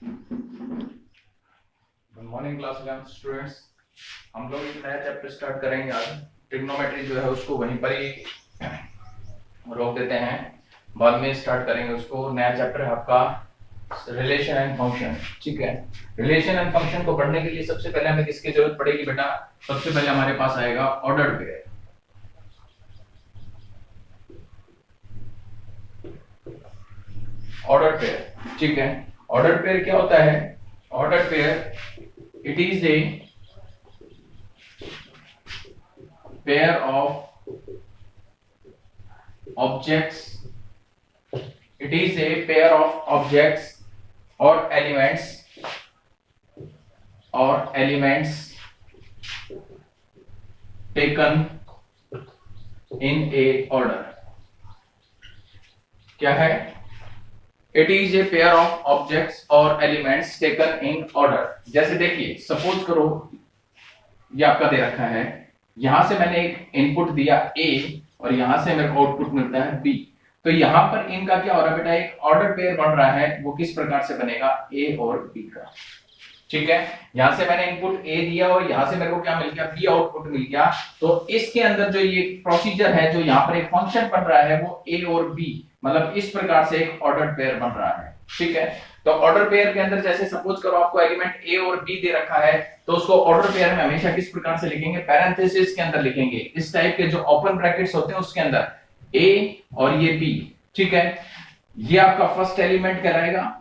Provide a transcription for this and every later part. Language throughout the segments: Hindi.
Good morning class 11 students. हम लोग एक नया चैप्टर स्टार्ट करेंगे आज। ट्रिग्नोमेट्री जो है उसको वहीं पर ही रोक देते हैं, बाद में स्टार्ट करेंगे उसको। नया चैप्टर है आपका रिलेशन एंड फंक्शन। ठीक है, रिलेशन एंड फंक्शन को पढ़ने के लिए सबसे पहले हमें किसकी जरूरत पड़ेगी बेटा? सबसे पहले हमारे पास आएगा ऑर्डर्ड पेयर। ऑर्डर्ड पेयर, ठीक है। ऑर्डर्ड पेयर क्या होता है? Ordered pair it is a pair of objects, it is a pair of objects or elements taken in a order। क्या है? It is a pair of objects or elements taken in order। जैसे देखिए, सपोज करो ये आपका दे रखा है, यहां से मैंने एक इनपुट दिया A और यहां से मेरे को आउटपुट मिलता है B। तो यहां पर इनका क्या हो रहा है बेटा? एक ऑर्डर पेयर बन रहा है। वो किस प्रकार से बनेगा? A और B का। ठीक है, यहां से मैंने इनपुट A दिया और यहां से मेरे को क्या मिल गया? B आउटपुट मिल गया। तो इसके अंदर जो ये प्रोसीजर है, जो यहाँ पर एक फंक्शन बन रहा है, वो A और B, मतलब इस प्रकार से एक ऑर्डर पेयर बन रहा है। ठीक है, तो ऑर्डर पेयर के अंदर जैसे सपोज करो आपको एलिमेंट A और B दे रखा है, तो उसको ऑर्डर पेयर में हमेशा किस प्रकार से लिखेंगे? पैरेंथेसिस के अंदर लिखेंगे। इस टाइप के जो ओपन ब्रैकेट्स होते हैं उसके अंदर A और ये B। ठीक है, ये आपका फर्स्ट एलिमेंट कहलाएगा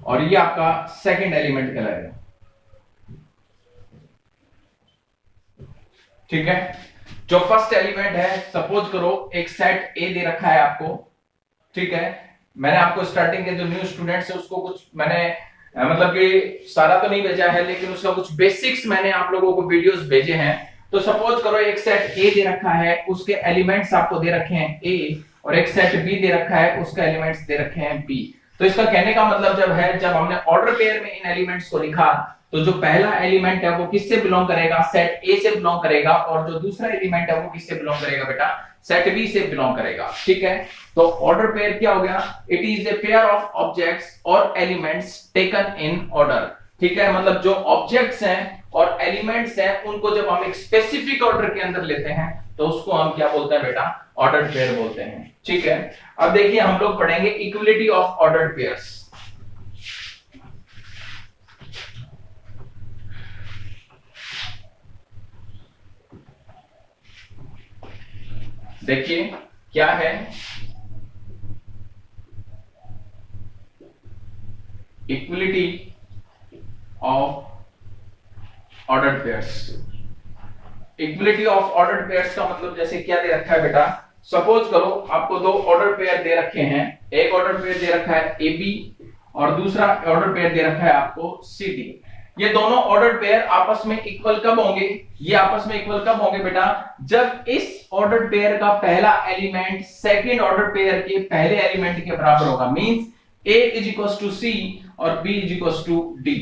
और ये आपका सेकंड एलिमेंट कहलाएगा। ठीक है, जो फर्स्ट एलिमेंट है, सपोज करो एक सेट ए दे रखा है आपको। ठीक है, मैंने आपको स्टार्टिंग के जो न्यू स्टूडेंट्स है उसको कुछ मैंने मतलब कि सारा तो नहीं भेजा है, लेकिन उसका कुछ बेसिक्स मैंने आप लोगों को वीडियोस भेजे हैं। तो सपोज करो एक सेट ए दे रखा है, उसके एलिमेंट्स आपको दे रखे हैं ए, और एक सेट बी दे रखा है, उसका एलिमेंट्स दे रखे हैं बी। तो इसका कहने का मतलब जब है, जब हमने ऑर्डर पेयर में इन एलिमेंट्स को लिखा, तो जो पहला एलिमेंट है वो किससे बिलोंग करेगा? सेट ए से बिलोंग करेगा, और जो दूसरा एलिमेंट है वो किससे बिलोंग करेगा बेटा? सेट बी से बिलोंग करेगा। ठीक है, तो ऑर्डर पेयर क्या हो गया? It is a pair of objects और एलिमेंट्स टेकन इन ऑर्डर। ठीक है, मतलब जो ऑब्जेक्ट्स हैं और एलिमेंट्स हैं, उनको जब हम एक स्पेसिफिक ऑर्डर के अंदर लेते हैं तो उसको हम क्या बोलते हैं बेटा? ऑर्डर्ड पेयर बोलते हैं। ठीक है, अब देखिए हम लोग पढ़ेंगे इक्विलिटी ऑफ ऑर्डर्ड पेयर्स। देखिए क्या है equality of ordered pairs. Equality of ordered pairs का मतलब जैसे क्या दे रखा है बेटा? सपोज करो आपको दो ऑर्डर पेयर दे रखे हैं। एक ऑर्डर पेयर दे रखा है ए बी और दूसरा ऑर्डर पेयर दे रखा है आपको सी डी। ये दोनों ऑर्डर पेयर आपस में इक्वल कब होंगे? ये आपस में इक्वल कब होंगे बेटा? जब इस ऑर्डर पेयर का पहला एलिमेंट सेकंड ऑर्डर पेयर के पहले एलिमेंट के बराबर होगा। Means A is equal to C और B is equal to D।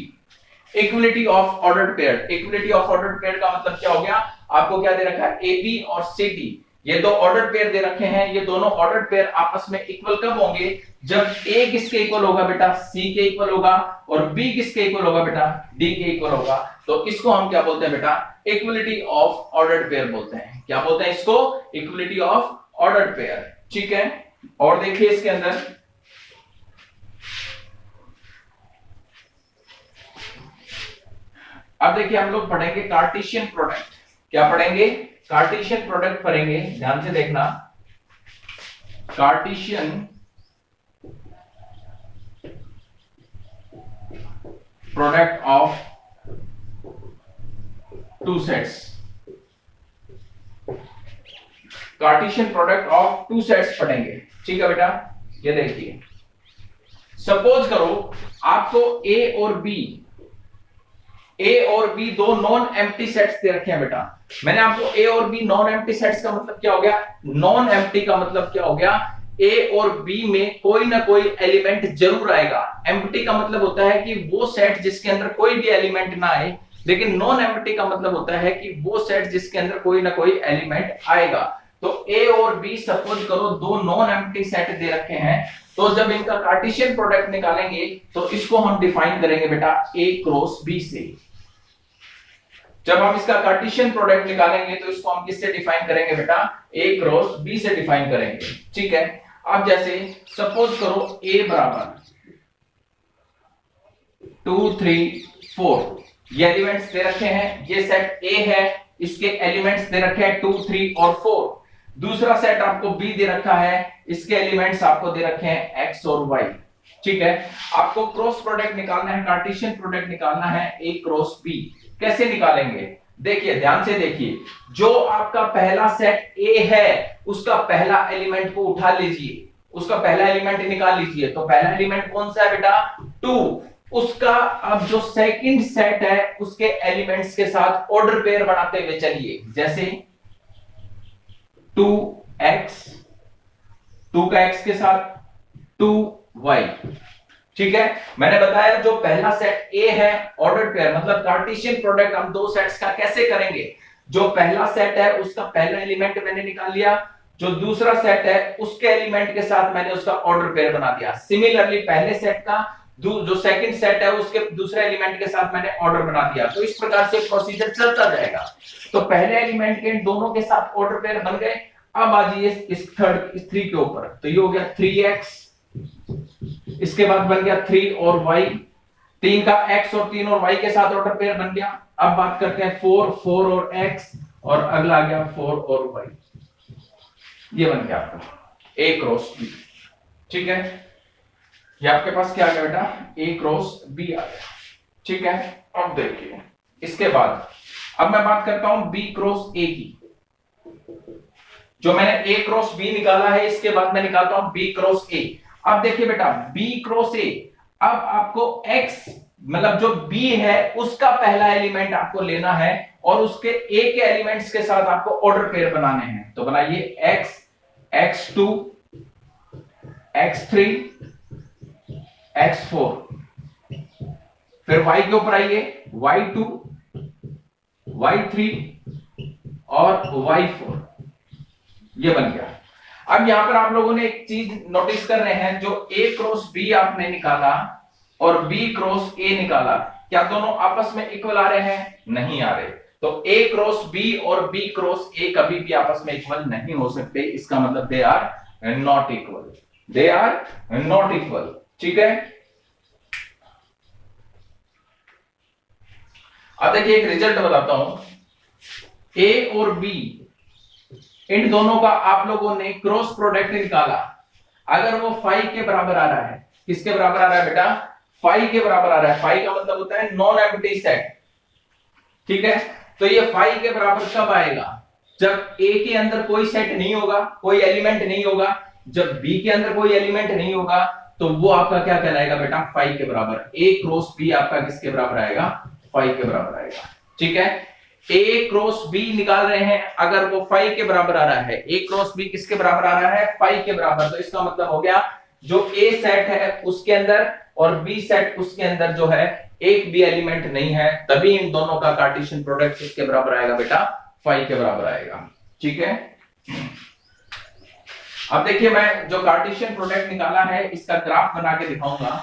Equality of ordered pair. Equality of ordered pair का मतलब क्या हो गया? आपको क्या दे रखा है? ए बी और सी डी, ये दो ऑर्डर पेयर दे रखे हैं। ये दोनों ऑर्डर पेयर आपस में इक्वल कब होंगे? जब ए किसके इक्वल होगा बेटा? सी के इक्वल होगा, और बी किसके इक्वल होगा बेटा? डी के इक्वल होगा। तो इसको हम क्या बोलते हैं बेटा? इक्विलिटी ऑफ ऑर्डर्ड पेयर बोलते हैं। क्या बोलते हैं इसको? Equality of ordered pair. ठीक है, और देखिए इसके अंदर अब देखिए हम लोग पढ़ेंगे कार्टेशियन प्रोडक्ट। क्या पढ़ेंगे? कार्टेशियन प्रोडक्ट पढ़ेंगे, ध्यान से देखना। Cartesian product of two sets. Cartesian product of two sets पढ़ेंगे। ठीक है बेटा, ये देखिए सपोज करो आपको ए और बी दो नॉन एम्प्टी सेट्स दे रखे हैं बेटा। मैंने आपको ए और बी नॉन एम्प्टी सेट्स का मतलब क्या हो गया? नॉन एम्प्टी का मतलब क्या हो गया? ए और बी में कोई ना कोई एलिमेंट जरूर आएगा। एम्प्टी का मतलब होता है कि वो सेट जिसके अंदर कोई भी एलिमेंट ना आए, लेकिन नॉन एम्प्टी का मतलब होता है कि वो सेट जिसके अंदर कोई ना कोई एलिमेंट आएगा। तो ए और बी सपोज करो दो नॉन एम्प्टी सेट दे रखे हैं, तो जब इनका कार्टेशियन प्रोडक्ट निकालेंगे तो इसको हम डिफाइन करेंगे बेटा ए क्रॉस बी से। जब हम इसका कार्टेशियन प्रोडक्ट निकालेंगे तो इसको हम किससे डिफाइन करेंगे बेटा, ए क्रॉस बी से डिफाइन करेंगे। ठीक है, अब जैसे सपोज करो ए बराबर 2 3 4, ये एलिमेंट्स दे रखे हैं, ये सेट ए है, इसके एलिमेंट्स दे रखे हैं 2 3 और 4। दूसरा सेट आपको बी दे रखा है, इसके एलिमेंट्स आपको दे रखे हैं एक्स और वाई। ठीक है, आपको क्रॉस प्रोडक्ट निकालना है, कार्टेशियन प्रोडक्ट निकालना है ए क्रॉस बी। कैसे निकालेंगे, देखिए ध्यान से देखिए, जो आपका पहला सेट ए है उसका पहला एलिमेंट को उठा लीजिए, उसका पहला एलिमेंट निकाल लीजिए। तो पहला एलिमेंट कौन सा है बेटा, 2। उसका अब जो सेकंड सेट है उसके एलिमेंट्स के साथ ऑर्डर पेयर बनाते हुए चलिए, जैसे 2x, 2 का x के साथ 2y। ठीक है, मैंने बताया जो पहला सेट A है ऑर्डर पेयर मतलब कार्टेशियन प्रोडक्ट हम दो सेट्स का कैसे करेंगे, जो पहला सेट है उसका पहला एलिमेंट मैंने निकाल लिया, जो दूसरा सेट है उसके एलिमेंट के साथ मैंने उसका ऑर्डर पेयर बना दिया। सिमिलरली पहले सेट का जो सेकंड सेट है उसके दूसरे एलिमेंट के साथ मैंने ऑर्डर बना दिया। तो इस प्रकार से प्रोसीजर चलता जाएगा। तो पहले एलिमेंट के दोनों के साथ ऑर्डर पेयर बन गए। अब आ जाइए इस 3 के ऊपर, तो ये हो गया 3x, इसके बाद बन गया 3 और y, 3 का x और 3 और y के साथ ऑर्डर पेयर बन गया। अब बात करते हैं 4 और x, और अगला आ गया 4 और y। ये बन गया आपका a क्रॉस b। ठीक है, ये आपके पास क्या आ गया बेटा, a क्रॉस b आ गया। ठीक है, अब देखिए इसके बाद अब मैं बात करता हूं b क्रॉस a की। जो मैंने a क्रॉस b निकाला है, इसके बाद मैं निकालता हूं b क्रॉस a। अब देखिए बेटा b क्रॉस a, अब आपको x मतलब जो b है उसका पहला एलिमेंट आपको लेना है और उसके a के एलिमेंट्स के साथ आपको ऑर्डर पेयर बनाने हैं। तो बनाइए x, x2, x3, x4, फिर y के ऊपर आइए y2, y3 और y4। ये बन गया। अब यहां पर आप लोगों ने एक चीज नोटिस कर रहे हैं, जो a क्रॉस b आपने निकाला और b क्रॉस a निकाला, क्या दोनों आपस में इक्वल आ रहे हैं? नहीं आ रहे। तो a क्रॉस b और b क्रॉस a कभी भी आपस में इक्वल नहीं हो सकते। इसका मतलब they are not equal, they are not equal. ठीक है, अब देखिए एक रिजल्ट बताता हूं। a और b इन दोनों का आप लोगों ने क्रॉस प्रोडक्ट निकाला, अगर वो 5 के बराबर आ रहा है, किसके बराबर आ रहा है बेटा? 5 के बराबर आ रहा है। 5 का मतलब होता है नॉन एम्प्टी सेट। ठीक है, तो ये 5 के बराबर कब आएगा? जब a के अंदर कोई सेट नहीं होगा, कोई एलिमेंट नहीं होगा। जब b के अंदर कोई एलिमेंट नहीं होगा तो वो आपका क्या कहलाएगा बेटा? 5 के बराबर। a क्रॉस b आपका किसके बराबर आएगा? 5 के बराबर आएगा। ठीक है, a क्रॉस b निकाल रहे हैं, अगर वो 5 के बराबर आ रहा है, a क्रॉस b किसके बराबर आ रहा है? 5 के बराबर। तो इसका मतलब हो गया जो a सेट है उसके अंदर और b सेट उसके अंदर जो है एक भी एलिमेंट नहीं है, तभी इन दोनों का कार्टेशियन प्रोडक्ट किसके बराबर आएगा बेटा? 5 के बराबर आएगा। ठीक है, अब देखिए मैं जो कार्टेशियन प्रोडक्ट निकाला है इसका ग्राफ बना के दिखाऊंगा।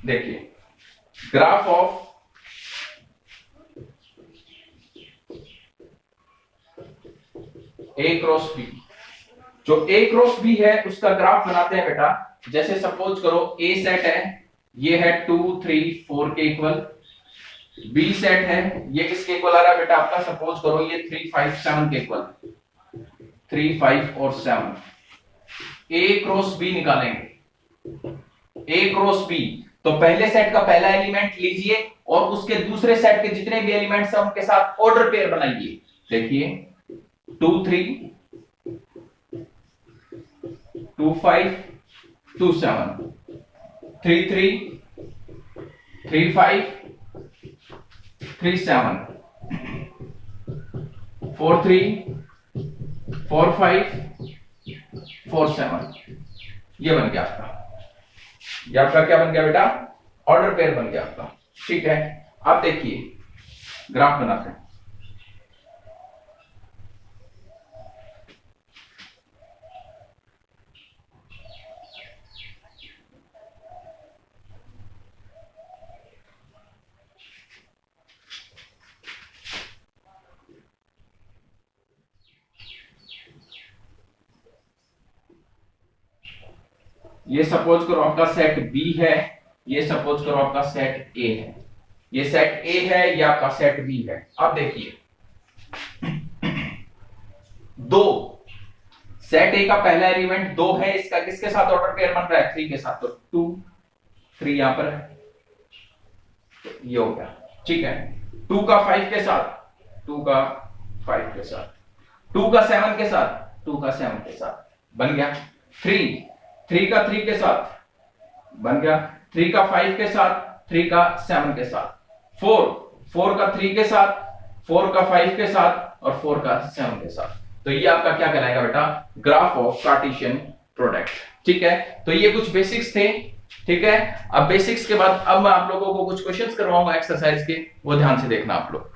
देखिए graph of a cross b, जो a क्रॉस b है उसका ग्राफ बनाते हैं बेटा। जैसे सपोज करो a सेट है, ये है 2 3 4 के इक्वल, b सेट है, ये किसके इक्वल आ रहा है बेटा आपका? सपोज करो ये 3 5 7 के इक्वल, 3 5 और 7। a क्रॉस b निकालेंगे, a क्रॉस b, तो पहले सेट का पहला एलिमेंट लीजिए और उसके दूसरे सेट के जितने भी एलिमेंट्स हैं उनके साथ ऑर्डर पेयर बनाइए। देखिए 2 3 2 5 2 7, 3 3 3 5 3 7, 4 3 4 5 4 7। ये बन गया आपका, ये आपका क्या बन गया बेटा? ऑर्डर पेयर बन गया आपका। ठीक है, अब देखिए ग्राफ बनाते हैं। ये सपोज करो आपका सेट बी है, ये सपोज करो आपका सेट ए है, ये सेट ए है, ये आपका सेट बी है। अब देखिए दो, सेट ए का पहला एलिमेंट 2 है, इसका किसके साथ ऑर्डर पेयर बन रहा है? 3 के साथ, तो 2 3 यहां पर है, तो ये हो गया। ठीक है, 2 का 5 के साथ, 2 का 5 के साथ, 2 का 7 के साथ, 2 का 7 के साथ बन गया। 3 का 3 के साथ बन गया, 3 का 5 के साथ, 3 का 7 के साथ, 4 का 3 के साथ, 4 का 5 के साथ और 4 का 7 के साथ। तो ये आपका क्या कहलाएगा बेटा? Graph of Cartesian product. ठीक है, तो ये कुछ बेसिक्स थे। ठीक है, अब बेसिक्स के बाद अब मैं आप लोगों को कुछ क्वेश्चंस करवाऊंगा एक्सरसाइज के, वो ध्यान से देखना आप लोग।